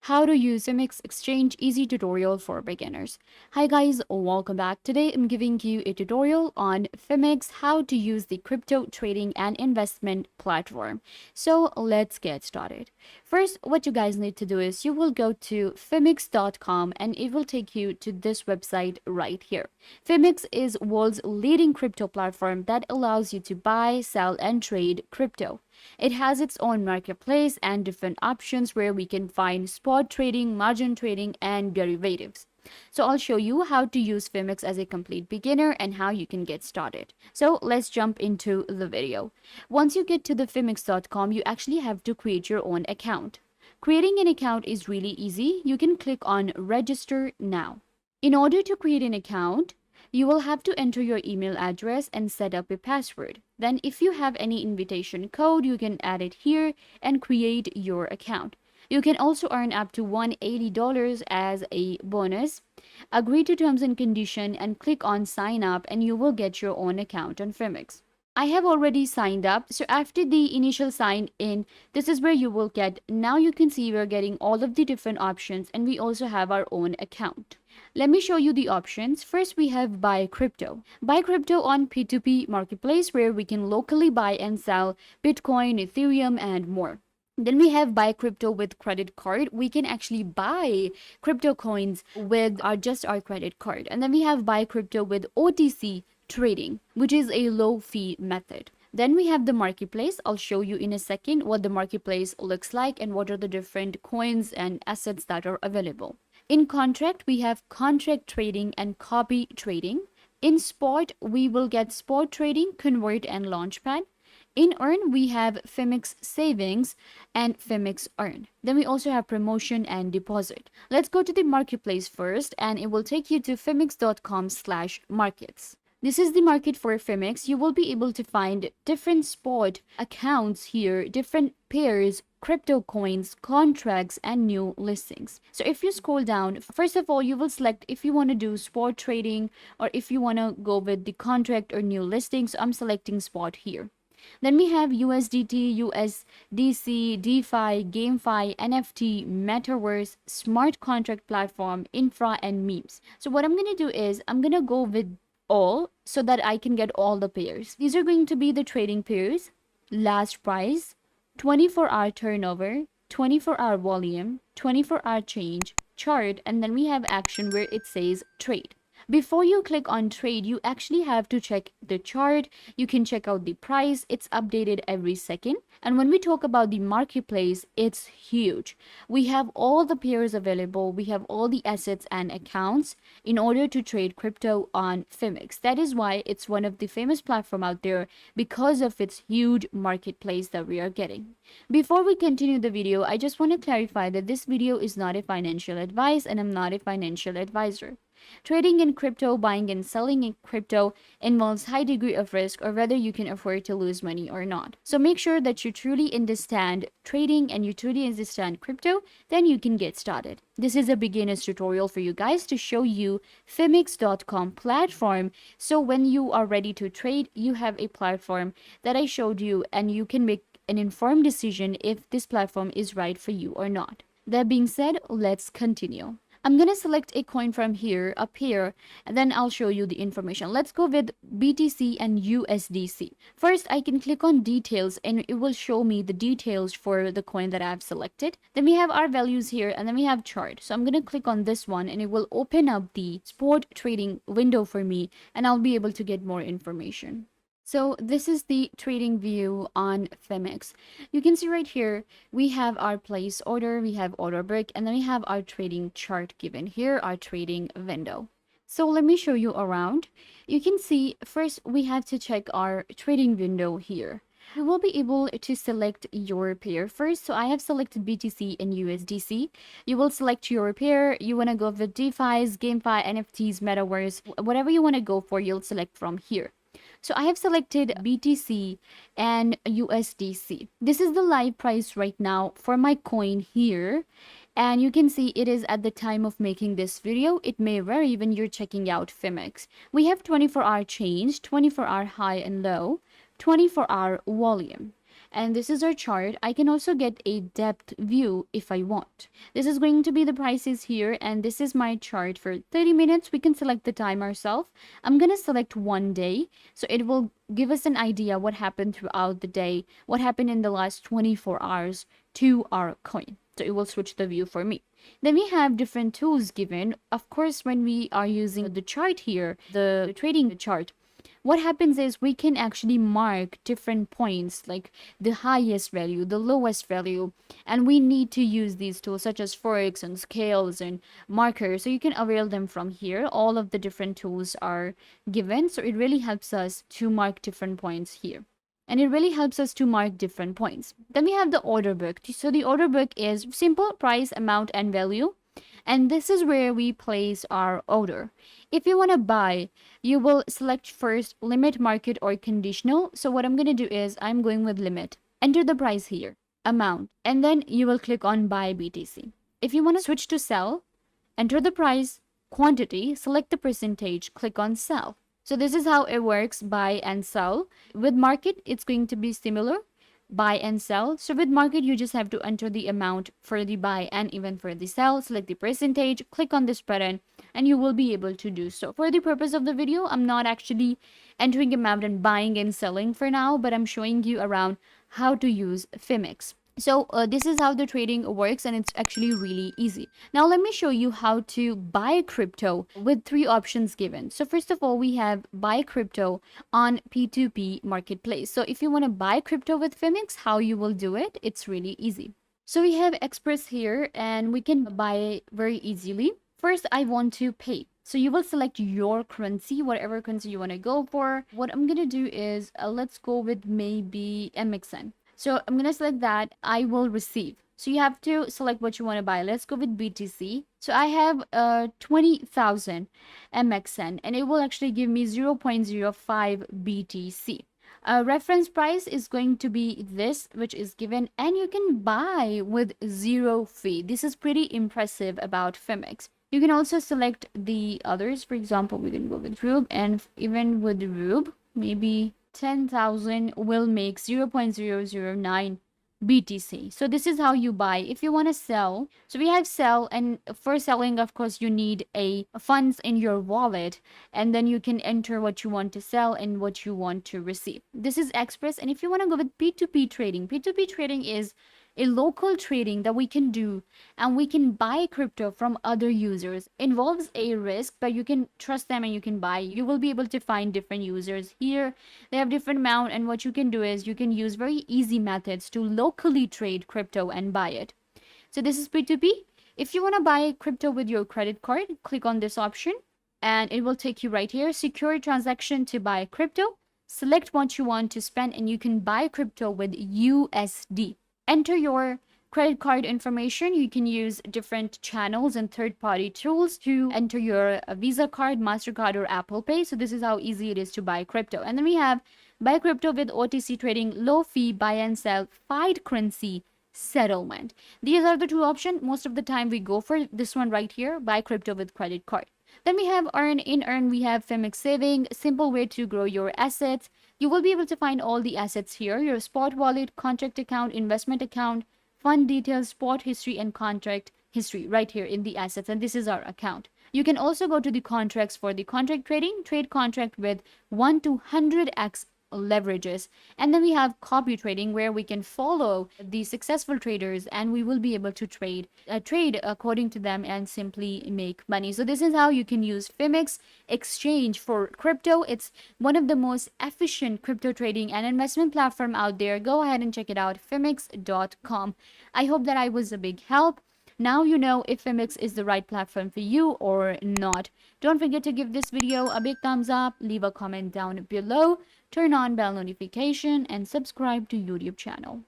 How to use Phemex Exchange easy tutorial for beginners. Hi guys, welcome back. Today I'm giving you a tutorial on Phemex, how to use the crypto trading and investment platform. So let's get started. First, what you guys need to do is you will go to phemex.com and it will take you to this website right here. Phemex is world's leading crypto platform that allows you to buy, sell and trade crypto. It has its own marketplace and different options where we can find spot trading, margin trading, and derivatives. So I'll show you how to use Phemex as a complete beginner and how you can get started. So let's jump into the video. Once you get to the phemex.com, you actually have to create your own account. Creating an account is really easy. You can click on register now. In order to create an account, you will have to enter your email address and set up a password. Then if you have any invitation code, you can add it here and create your account. You can also earn up to $180 as a bonus. Agree to terms and condition and click on sign up and you will get your own account on Phemex. I have already signed up. So after the initial sign in, this is where you will get, now you can see we're getting all of the different options and we also have our own account. Let me show you the options. First, we have buy crypto. Buy crypto on P2P marketplace where we can locally buy and sell Bitcoin, Ethereum, and more. Then we have buy crypto with credit card. We can actually buy crypto coins with our credit card. And then we have buy crypto with OTC trading, which is a low fee method. Then we have the marketplace. I'll show you in a second what the marketplace looks like and what are the different coins and assets that are available. In contract, we have contract trading and copy trading. In spot, we will get spot trading, convert, and launchpad. In earn, we have Phemex savings and Phemex earn. Then we also have promotion and deposit. Let's go to the marketplace first, and it will take you to phemex.com/markets. This is the market for Phemex. You will be able to find different spot accounts here, different pairs, crypto coins, contracts, and new listings. So if you scroll down, first of all, you will select if you want to do spot trading or if you want to go with the contract or new listings. So I'm selecting spot here. Then we have USDT, USDC, DeFi, GameFi, NFT, Metaverse, Smart Contract Platform, Infra, and Memes. So what I'm going to do is I'm going to go with all so that I can get all the pairs. These are going to be the trading pairs, last price, 24-hour turnover, 24-hour volume, 24-hour change, chart, and then we have action where it says trade. Before you click on trade, you actually have to check the chart. You can check out the price. It's updated every second. And when we talk about the marketplace, it's huge. We have all the pairs available. We have all the assets and accounts in order to trade crypto on Phemex. That is why it's one of the famous platforms out there because of its huge marketplace that we are getting. Before we continue the video, I just want to clarify that this video is not a financial advice and I'm not a financial advisor. Trading in crypto, buying and selling in crypto involves high degree of risk or whether you can afford to lose money or not. So make sure that you truly understand trading and you truly understand crypto, then you can get started. This is a beginner's tutorial for you guys to show you phemex.com platform. So when you are ready to trade, you have a platform that I showed you and you can make an informed decision if this platform is right for you or not. That being said, let's continue. I'm going to select a coin from here, a pair, and then I'll show you the information. Let's go with BTC and USDC. First, I can click on details and it will show me the details for the coin that I've selected. Then we have our values here and then we have chart. So I'm going to click on this one and it will open up the spot trading window for me and I'll be able to get more information. So this is the trading view on Phemex. You can see right here, we have our place order, we have order book, and then we have our trading chart given here, our trading window. So let me show you around. You can see first we have to check our trading window here. You will be able to select your pair first. So I have selected BTC and USDC. You will select your pair. You want to go with DeFi's, GameFi, NFTs, Metaverse, whatever you want to go for, you'll select from here. So I have selected BTC and USDC. This is the live price right now for my coin here. And you can see it is at the time of making this video. It may vary when you're checking out Phemex. We have 24-hour change, 24-hour high and low, 24-hour volume. And this is our chart. I can also get a depth view if I want. This is going to be the prices here, and this is my chart for 30 minutes. We can select the time ourselves. I'm going to select 1 day, so it will give us an idea what happened throughout the day, what happened in the last 24 hours to our coin. So it will switch the view for me. Then we have different tools given. Of course, when we are using the chart here, the trading chart, what happens is we can actually mark different points, like the highest value, the lowest value, and we need to use these tools such as forks and scales and markers. So you can avail them from here. All of the different tools are given, so it really helps us to mark different points here. And it really helps us to mark different points. Then we have the order book. So the order book is simple: price, amount, and value. And this is where we place our order. If you want to buy, you will select first limit, market, or conditional. So what I'm going to do is I'm going with limit. Enter the price here, amount, and then you will click on buy BTC. If you want to switch to sell, enter the price, quantity, select the percentage, click on sell. So this is how it works, buy and sell. With market, it's going to be similar, buy and sell. So with market, you just have to enter the amount for the buy and even for the sell, select the percentage, click on this button, and you will be able to do so. For the purpose of the video, I'm not actually entering amount and buying and selling for now, but I'm showing you around how to use Phemex. So this is how the trading works, and it's actually really easy. Now let me show you how to buy crypto with 3 options given. So first of all, we have buy crypto on P2P marketplace. So if you want to buy crypto with Phemex, how you will do it, it's really easy. So we have Express here, and we can buy very easily. First, I want to pay. So you will select your currency, whatever currency you want to go for. What I'm going to do is let's go with maybe MXN. So I'm going to select that. I will receive. So you have to select what you want to buy. Let's go with BTC. So I have 20,000 MXN, and it will actually give me 0.05 BTC. Reference price is going to be this, which is given, and you can buy with 0 fee. This is pretty impressive about Phemex. You can also select the others. For example, we can go with Rube, and even with Rube, maybe 10,000 will make 0.009 BTC. So this is how you buy. If you want to sell, so we have sell, and for selling, of course, you need a funds in your wallet, and then you can enter what you want to sell and what you want to receive. This is Express. And if you want to go with P2P trading, P2P trading is a local trading that we can do, and we can buy crypto from other users. Involves a risk, but you can trust them and you can buy. You will be able to find different users here. They have different amount, and what you can do is you can use very easy methods to locally trade crypto and buy it. So this is P2P. If you want to buy crypto with your credit card, click on this option and it will take you right here. Secure transaction to buy crypto. Select what you want to spend, and you can buy crypto with USD. Enter your credit card information. You can use different channels and third-party tools to enter your Visa card, MasterCard, or Apple Pay. So this is how easy it is to buy crypto. And then we have buy crypto with OTC trading, low fee, buy and sell, fiat currency settlement. These are the 2 options. Most of the time we go for this one right here, buy crypto with credit card. Then we have earn. In earn, we have Phemex saving, simple way to grow your assets. You will be able to find all the assets here: your spot wallet, contract account, investment account, fund details, spot history, and contract history right here in the assets. And this is our account. You can also go to the contracts for the contract trading, trade contract with 1 to 100x leverages. And then we have copy trading, where we can follow the successful traders and we will be able to trade according to them and simply make money. So this is how you can use Phemex Exchange for crypto. It's one of the most efficient crypto trading and investment platform out there. Go ahead and check it out, phemex.com. I hope that I was a big help. Now you know if Phemex is the right platform for you or not. Don't forget to give this video a big thumbs up, leave a comment down below, turn on bell notification, and subscribe to YouTube channel.